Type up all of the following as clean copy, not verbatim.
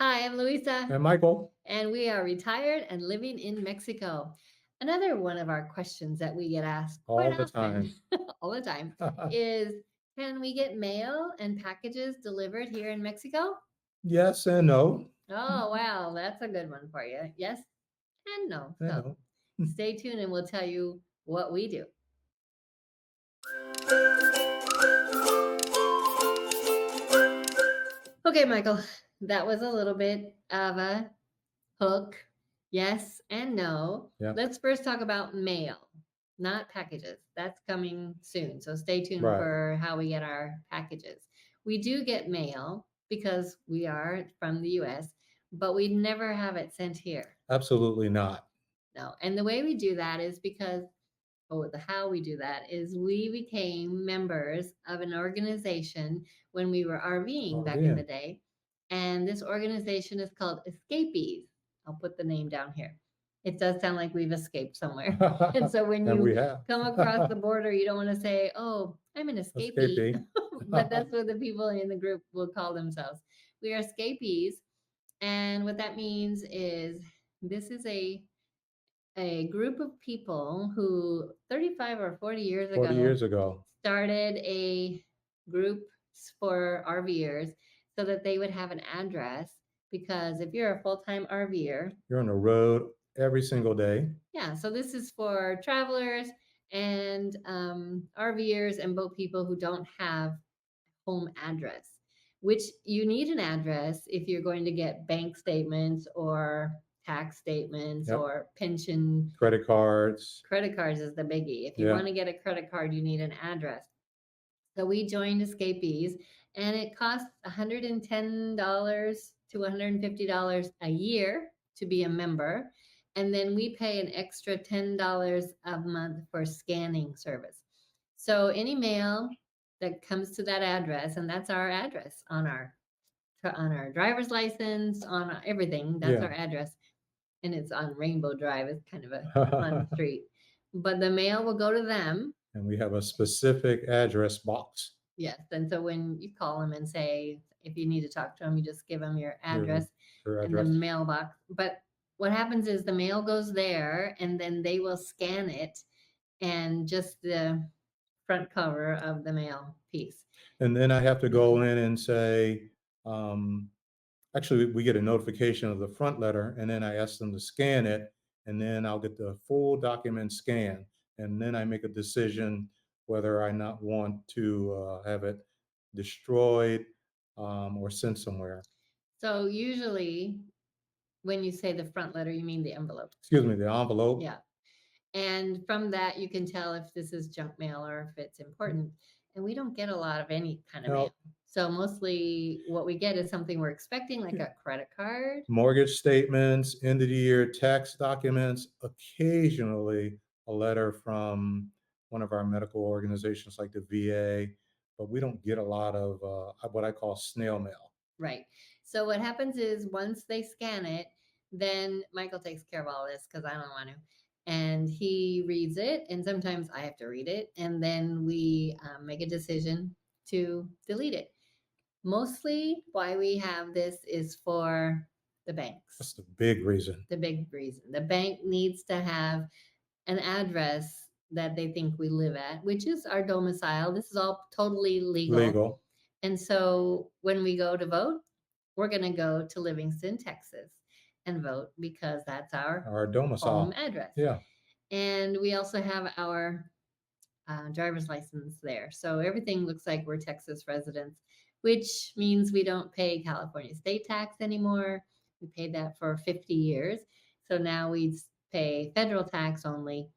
Hi, I'm Luisa, And Michael, and we are retired and living in Mexico. Another one of our questions that we get asked quite all the often, time. all the time, is can we get mail and packages delivered here in Mexico? Yes and no. Oh, wow, that's a good one for you. Yes and no. I So know. stay tuned and we'll tell you what we do. Okay, Michael, that was a little bit of a hook, yes and no. Yeah. Let's first talk about mail, not packages. That's coming soon. So stay tuned Right. for how we get our packages. We do get mail because we are from the US, but we never have it sent here. Absolutely not. No. And the way we do that is because the how we do that is we became members of an organization when we were RVing back in the RVing. day. And this organization is called Escapees. I'll put the name down here. It does sound like we've escaped somewhere. And so when And we you have. come across the border, you don't want to say, oh, I'm an escapee. Escapee. But that's what the people in the group will call themselves. We are escapees. And what that means is this is a group of people who 35 or 40 years 40 ago years ago. started a group for RVers so that they would have an address. Because if you're a full time RVer, You're on the road every single day. yeah, so this is for travelers and RVers and boat people who don't have home address, which you need an address if you're going to get bank statements or tax statements Yep. or pension. Credit cards. Credit cards is the biggie. If you Yeah. want to get a credit card, you need an address. So we joined Escapees, and it costs $110 to $150 a year to be a member. And then we pay an extra $10 a month for scanning service. So any mail that comes to that address, and that's our address on our driver's license, on everything, that's Yeah. our address. And it's on Rainbow Drive. It's kind of a fun street. But the mail will go to them. And we have a specific address box. Yes. And so when you call them and say, if you need to talk to them, you just give them your address Your in the address. mailbox. But what happens is the mail goes there and then they will scan it and just the front cover of the mail piece. And then I have to go in and say, actually, we get a notification of the front letter, and then I ask them to scan it, and then I'll get the full document scanned, and then I make a decision whether I not want to have it destroyed or sent somewhere. So usually when you say the front letter, you mean the envelope. Excuse me, the envelope. Yeah. And from that, you can tell if this is junk mail or if it's important. And we don't get a lot of any kind of No. mail. So mostly what we get is something we're expecting, like a credit card. Mortgage statements, end of the year tax documents, occasionally a letter from one of our medical organizations like the VA, but we don't get a lot of what I call snail mail. Right. So what happens is once they scan it, then Michael takes care of all this because I don't want to. And he reads it, and sometimes I have to read it, and then we make a decision to delete it. Mostly why we have this is for the banks. That's the big reason. The big reason. The bank needs to have an address that they think we live at, which is our domicile. This is all totally legal. Legal. And so when we go to vote, we're going to go to Livingston, Texas and vote because that's our domicile. home address. Yeah. And we also have our driver's license there. So everything looks like we're Texas residents, which means we don't pay California state tax anymore. We paid that for 50 years. So now we pay federal tax only.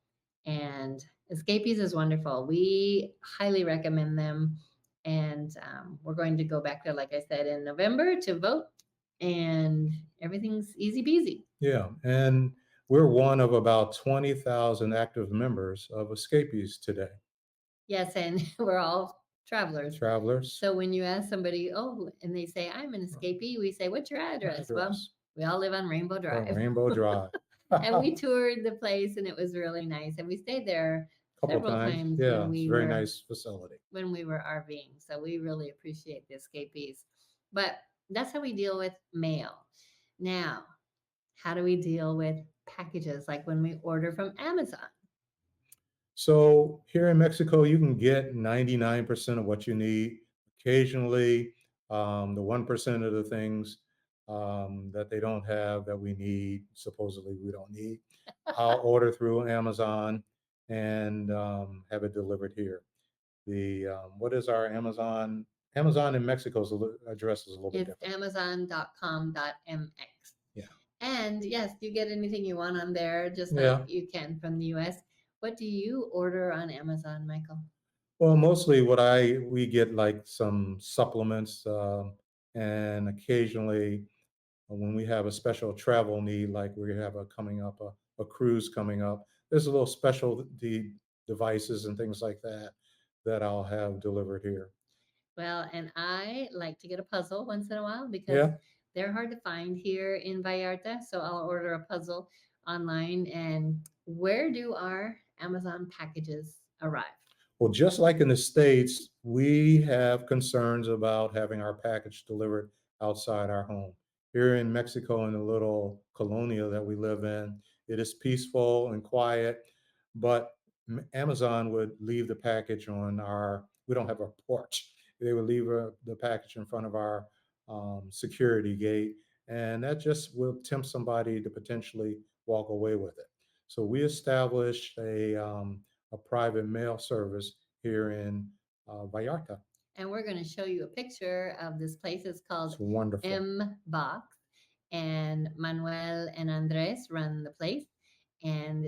And Escapees is wonderful. We highly recommend them. And we're going to go back there, like I said, in November to vote. And everything's easy peasy. Yeah. And we're one of about 20,000 active members of Escapees today. Yes, and we're all travelers. Travelers. So when you ask somebody, oh, and they say, I'm an escapee, we say, what's your address? Well, we all live on Rainbow Drive. Rainbow Drive. And we toured the place and it was really nice. And we stayed there several times. Yeah, when we it's a very were, nice facility. When we were RVing. So we really appreciate the escapees. But that's how we deal with mail. Now, how do we deal with packages like when we order from Amazon? So here in Mexico, you can get 99% of what you need. Occasionally, the 1% of the things that they don't have that we need, supposedly we don't need, I'll order through Amazon and have it delivered here. The what is our Amazon? Amazon in Mexico's address is a little bit It's different. amazon.com.mx. Yeah, And yes, you get anything you want on there, just like yeah. you can from the US. What do you order on Amazon, Michael? Well, mostly what I we get like some supplements, and occasionally when we have a special travel need, like we have a cruise coming up, there's a little specialty devices and things like that that I'll have delivered here. Well, and I like to get a puzzle once in a while because Yeah. they're hard to find here in Vallarta. So I'll order a puzzle online. And where do our Amazon packages arrive? Well, just like in the States, we have concerns about having our package delivered outside our home. Here in Mexico, in the little colonia that we live in, it is peaceful and quiet, but Amazon would leave the package on we don't have a porch. They would leave the package in front of our security gate, and that just will tempt somebody to potentially walk away with it. So we established a private mail service here in Vallarta. And we're going to show you a picture of this place. It's called It's wonderful. M Box, and Manuel and Andres run the place. And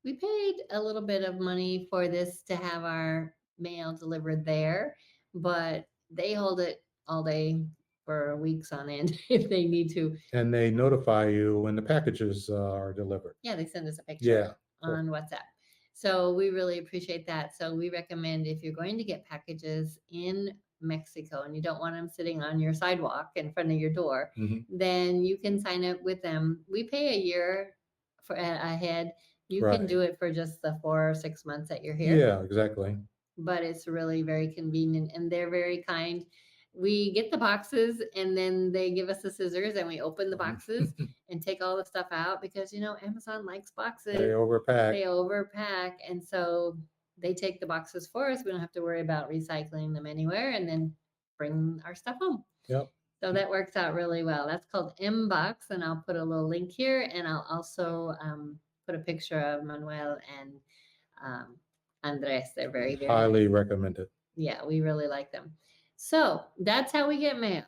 we paid a little bit of money for this to have our mail delivered there, but they hold it all day for weeks on end if they need to. And they notify you when the packages are delivered. Yeah, they send us a Yeah. picture on WhatsApp. So we really appreciate that. So we recommend if you're going to get packages in Mexico and you don't want them sitting on your sidewalk in front of your door, Mhm. then you can sign up with them. We pay a year for ahead. You can Right. do it for just the 4 or 6 months that you're here, Yeah, exactly. but it's really very convenient and they're very kind. We get the boxes and then they give us the scissors and we open the boxes and take all the stuff out because Amazon likes boxes. They overpack. They overpack, and so they take the boxes for us. We don't have to worry about recycling them anywhere and then bring our stuff home. Yep. So that works out really well. That's called Mbox, and I'll put a little link here, and I'll also put a picture of Manuel and um, Andres. They're very, very Highly nice. recommended. Yeah, we really like them. So that's how we get mail.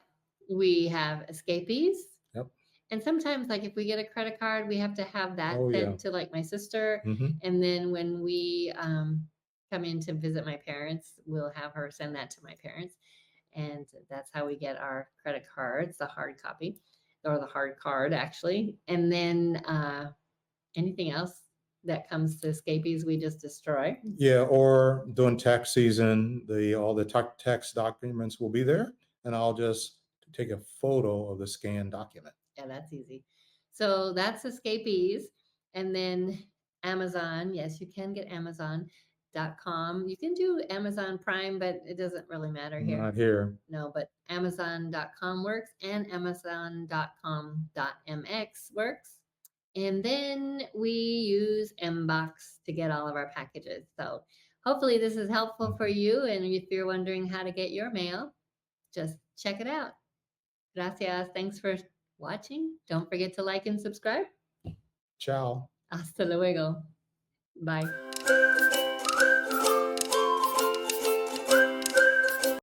We have escapees. Yep. And sometimes, like if we get a credit card, we have to have that Oh, sent yeah. to like my sister. Hmm. And then when we come in to visit my parents, we'll have her send that to my parents. And that's how we get our credit cards, the hard copy or the hard card, actually. And then anything else that comes to escapees, we just destroy. Yeah, or during tax season, all the tax documents will be there, and I'll just take a photo of the scanned document. Yeah, that's easy. So that's escapees. And then Amazon. Yes, you can get Amazon.com. You can do Amazon Prime, but it doesn't really matter here. Not here. No, but Amazon.com works and Amazon.com.mx works. And then we use Mbox to get all of our packages. So hopefully this is helpful for you. And if you're wondering how to get your mail, just check it out. Gracias. Thanks for watching. Don't forget to like and subscribe. Ciao. Hasta luego. Bye.